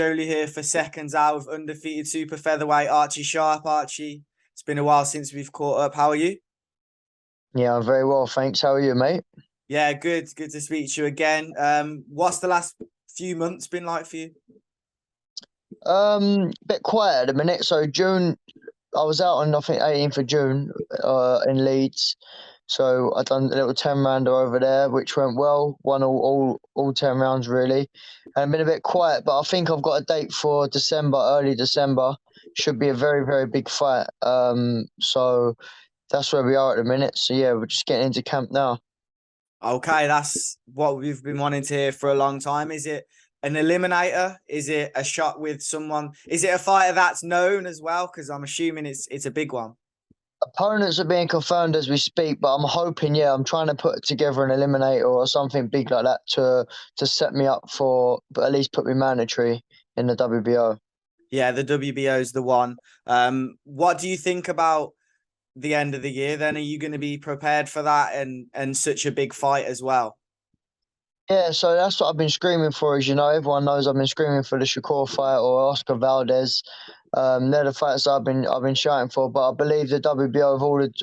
Joe Leigh here for seconds out with undefeated super featherweight Archie Sharp. Archie, it's been a while since we've caught up. How are you? Yeah, I'm very well, thanks. How are you, mate? Yeah, good. Good to speak to you again. What's the last few months been like for you? Bit quiet at the minute. So June, I was out on I think 18th of June, in Leeds. So I done a little 10 rounder over there, which went well. Won all 10 rounds really, and been a bit quiet. But I think I've got a date for December, early December. Should be a very very big fight. So that's where we are at the minute. So yeah, we're just getting into camp now. Okay, that's what we've been wanting to hear for a long time. Is it an eliminator? Is it a shot with someone? Is it a fighter that's known as well? Because I'm assuming it's a big one. Opponents are being confirmed as we speak, but I'm hoping, yeah, I'm trying to put together an eliminator or something big like that to set me up for, but at least put me mandatory in the WBO. Yeah, the WBO is the one. What do you think about the end of the year? Then are you going to be prepared for that and such a big fight as well? Yeah, so that's what I've been screaming for, as you know. Everyone knows I've been screaming for the Shakur fight or Oscar Valdez. They're the fights I've been shouting for, but I believe the WBO have ordered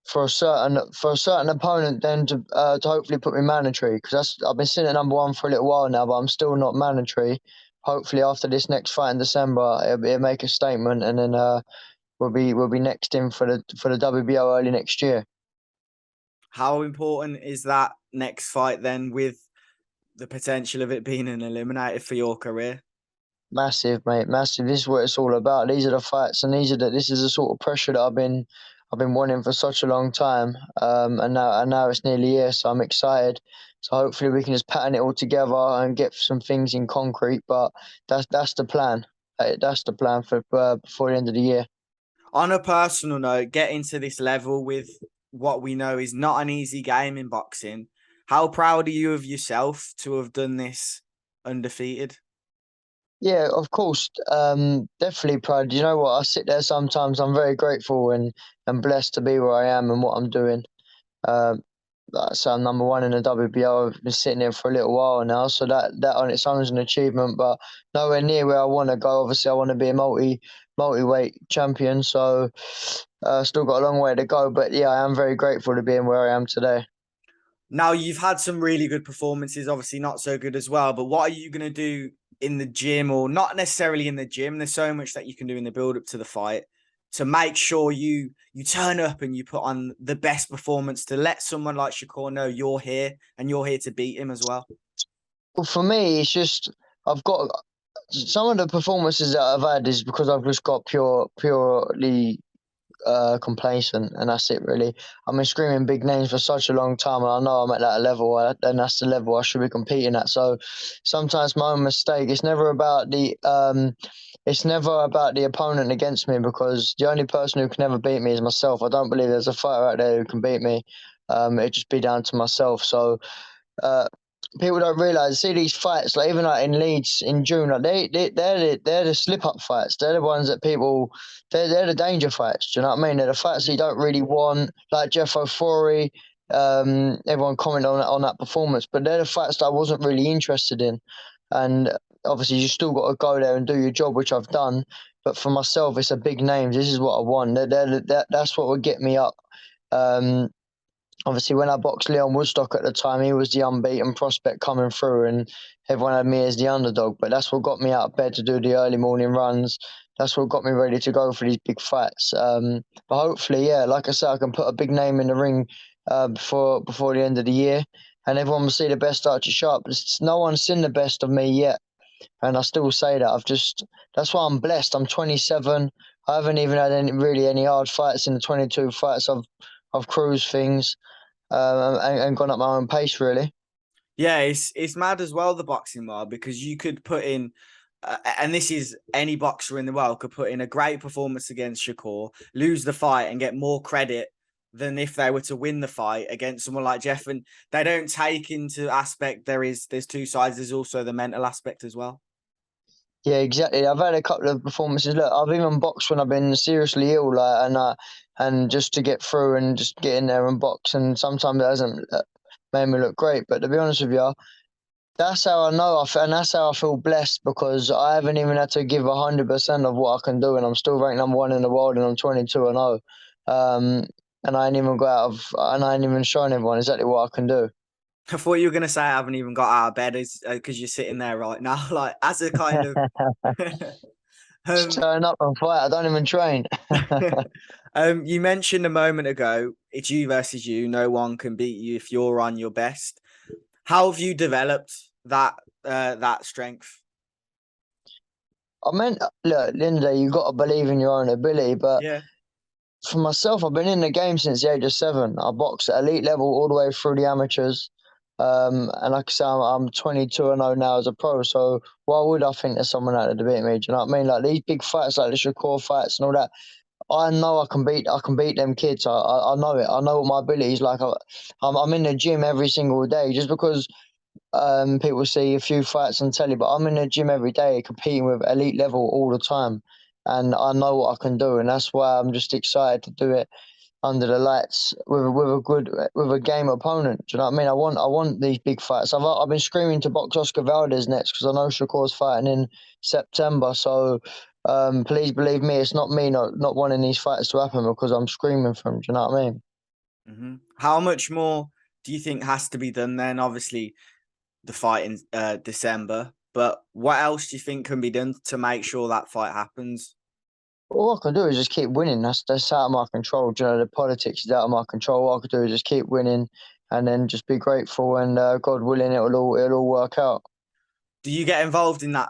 for a certain opponent then to hopefully put me mandatory, because that's I've been sitting at number one for a little while now, but I'm still not mandatory. Hopefully after this next fight in December, it'll make a statement, and then we'll be next in for the WBO early next year. How important is that next fight then, with the potential of it being an eliminator for your career? Massive, mate, massive. This is what it's all about. These are the fights, and this is the sort of pressure that I've been wanting for such a long time. And now it's nearly here, so I'm excited. So hopefully we can just pattern it all together and get some things in concrete. But that's the plan. That's the plan for before the end of the year. On a personal note, getting to this level with what we know is not an easy game in boxing. How proud are you of yourself to have done this undefeated? Yeah, of course. Definitely proud. You know what? I sit there sometimes. I'm very grateful and blessed to be where I am and what I'm doing. Um, like I say, I'm number one in the WBO. I've been sitting here for a little while now, so that on its own is an achievement, but nowhere near where I want to go. Obviously, I want to be a multi-weight champion, so still got a long way to go. But yeah, I am very grateful to being where I am today. Now, you've had some really good performances, obviously not so good as well, but what are you going to do in the gym, or not necessarily in the gym? There's so much that you can do in the build up to the fight to make sure you turn up and you put on the best performance to let someone like Shakur know you're here and you're here to beat him as well. Well, for me, it's just I've got some of the performances that I've had is because I've just got purely complacent, and that's it really. I've been screaming big names for such a long time, and I know I'm at that level, and that's the level I should be competing at. So sometimes my own mistake. It's never about the opponent against me, because the only person who can ever beat me is myself. I don't believe there's a fighter out there who can beat me. It'd just be down to myself. So uh, people don't realize. See these fights, like even like in Leeds in June, like they're the slip up fights. They're the ones that people they're the danger fights. Do you know what I mean? They're the fights that you don't really want, like Jeff O'Frory. Everyone commented on that performance, but they're the fights that I wasn't really interested in. And obviously, you still got to go there and do your job, which I've done. But for myself, it's a big names. This is what I want. That's what would get me up. Um, Obviously, when I boxed Leon Woodstock at the time, he was the unbeaten prospect coming through, and everyone had me as the underdog. But that's what got me out of bed to do the early morning runs. That's what got me ready to go for these big fights. But hopefully, yeah, like I said, I can put a big name in the ring before the end of the year, and everyone will see the best Archie Sharp. No one's seen the best of me yet, and I still say that. That's why I'm blessed. I'm 27. I haven't even had any hard fights in the 22 fights. I've cruised things and gone at my own pace, really. Yeah, it's mad as well, the boxing world, because you could put in, and this is any boxer in the world could put in a great performance against Shakur, lose the fight, and get more credit than if they were to win the fight against someone like Jeff. And they don't take into aspect there's two sides. There's also the mental aspect as well. Yeah, exactly. I've had a couple of performances. Look, I've even boxed when I've been seriously ill, like, and just to get through and just get in there and box. And sometimes it hasn't made me look great. But to be honest with you, That's how I know, and that's how I feel blessed because I haven't even had to give 100% of what I can do, and I'm still ranked number one in the world, and I'm 22-0. And I ain't even showing everyone exactly what I can do. I thought you were gonna say I haven't even got out of bed because you're sitting there right now, like as a kind of Just um turn up and fight. I don't even train. you mentioned a moment ago, it's you versus you. No one can beat you if you're on your best. How have you developed that strength? I mean, look, Linda, you got to believe in your own ability. But Yeah. for myself, I've been in the game since the age of 7. I box at elite level all the way through the amateurs. And like I say, I'm 22-0 now as a pro. So why would I think there's someone out there to beat me? Do you know what I mean? Like these big fights, like the Shakur fights and all that. I know I can beat them kids. I know it. I know what my ability is like. I'm in the gym every single day. Just because people see a few fights on telly, but I'm in the gym every day competing with elite level all the time, and I know what I can do, and that's why I'm just excited to do it under the lights with a game opponent. Do you know what I mean? I want these big fights. I've been screaming to box Oscar Valdez next because I know Shakur's fighting in September. So please believe me, it's not me not wanting these fights to happen because I'm screaming for him. Do you know what I mean? How much more do you think has to be done then? Obviously, the fight in December, but what else do you think can be done to make sure that fight happens? All I can do is just keep winning. That's out of my control. Do you know, the politics is out of my control. All I can do is just keep winning, and then just be grateful. And God willing, it'll all work out. Do you get involved in that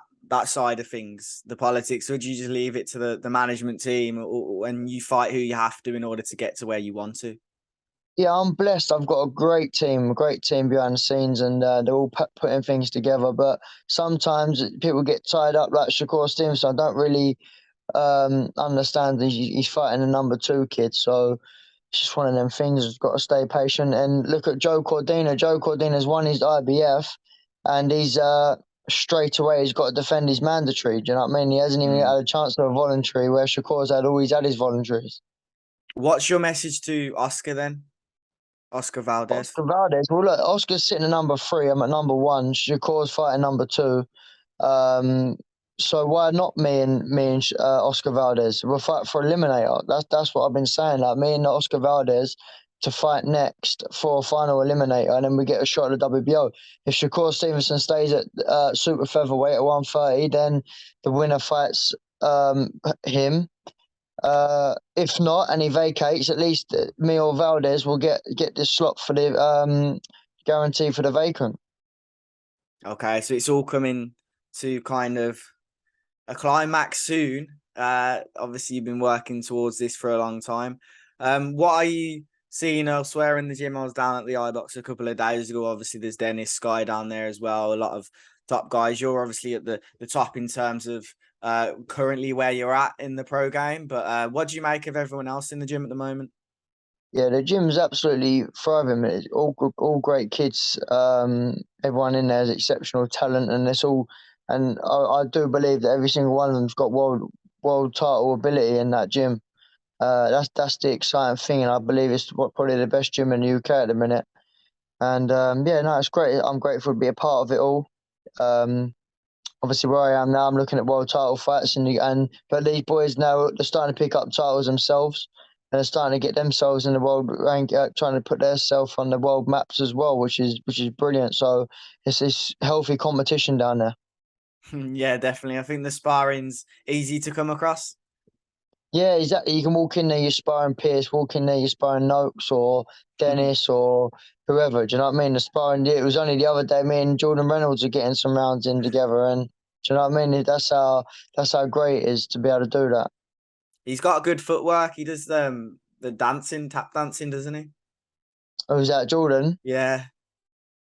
side of things, the politics, or do you just leave it to the management team, or when you fight who you have to in order to get to where you want to? Yeah, I'm blessed. I've got a great team behind the scenes, and they're all putting things together. But sometimes people get tied up, like Shakur Stevenson. I don't really understand. He's fighting a number 2 kid, so it's just one of them things. You've got to stay patient and look at Joe Cordina. Joe Cordina's won his IBF, and he's straight away he's got to defend his mandatory. Do you know what I mean? He hasn't even Mm. had a chance of a voluntary, where Shakur's always had his voluntaries. What's your message to Oscar then? Oscar Valdez. Oscar Valdez. Well, look, Oscar's sitting at number 3. I'm at number 1. Shakur's fighting number 2. Um, so why not me and Oscar Valdez? We'll fight for eliminator. That's what I've been saying. Like me and Oscar Valdez to fight next for a final eliminator, and then we get a shot at the WBO. If Shakur Stevenson stays at super featherweight at 130, then the winner fights him. If not, and he vacates, at least me or Valdez will get this slot for the guarantee for the vacant. Okay, so it's all coming to kind of a climax soon. Obviously, you've been working towards this for a long time. What are you seeing elsewhere in the gym? I was down at the Ibox a couple of days ago. Obviously, there's Dennis Sky down there as well. A lot of top guys. You're obviously at the top in terms of currently where you're at in the pro game. But what do you make of everyone else in the gym at the moment? Yeah, the gym's absolutely thriving. It's all great kids. Everyone in there has exceptional talent, and it's all. And I do believe that every single one of them's got world title ability in that gym. That's the exciting thing, and I believe it's probably the best gym in the UK at the minute. And yeah, no, it's great. I'm grateful to be a part of it all. Um, Obviously, where I am now, I'm looking at world title fights, but these boys now they're starting to pick up titles themselves, and they're starting to get themselves in the world rank, trying to put themselves on the world maps as well, which is brilliant. So it's this healthy competition down there. Yeah, definitely. I think the sparring's easy to come across. Yeah, exactly. You can walk in there, you're sparring Pierce, walk in there, you're sparring Noakes or Dennis or whoever. Do you know what I mean? The sparring, it was only the other day, me and Jordan Reynolds are getting some rounds in together, and do you know what I mean? That's how great it is to be able to do that. He's got good footwork. He does the dancing, tap dancing, doesn't he? Who's that, Jordan? Yeah.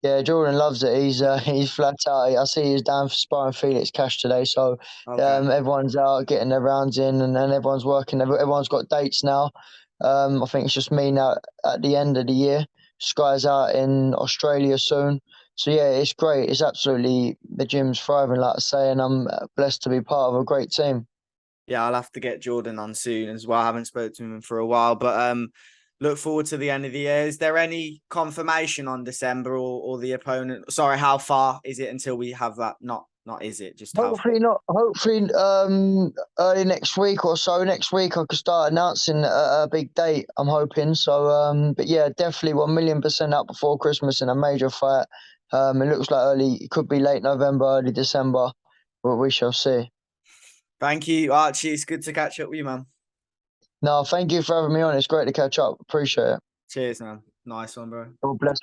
Yeah, Jordan loves it. He's flat out. I see he's down for sparring Felix Cash today, so Okay. everyone's out getting their rounds in, and then everyone's working. Everyone's got dates now. I think it's just me now at the end of the year. Sky's out in Australia soon, so yeah, it's great. It's absolutely the gym's thriving, like I say, and I'm blessed to be part of a great team. Yeah, I'll have to get Jordan on soon as well. I haven't spoken to him for a while, but look forward to the end of the year. Is there any confirmation on December or the opponent? Sorry, how far is it until we have that? Not is it, just how far? Hopefully not. Hopefully, early next week or so. Next week, I could start announcing a big date. I'm hoping. So, but yeah, definitely 1,000,000% out before Christmas in a major fight. It looks like early. It could be late November, early December. But we shall see. Thank you, Archie. It's good to catch up with you, man. No, thank you for having me on. It's great to catch up. Appreciate it. Cheers, man. Nice one, bro. God bless.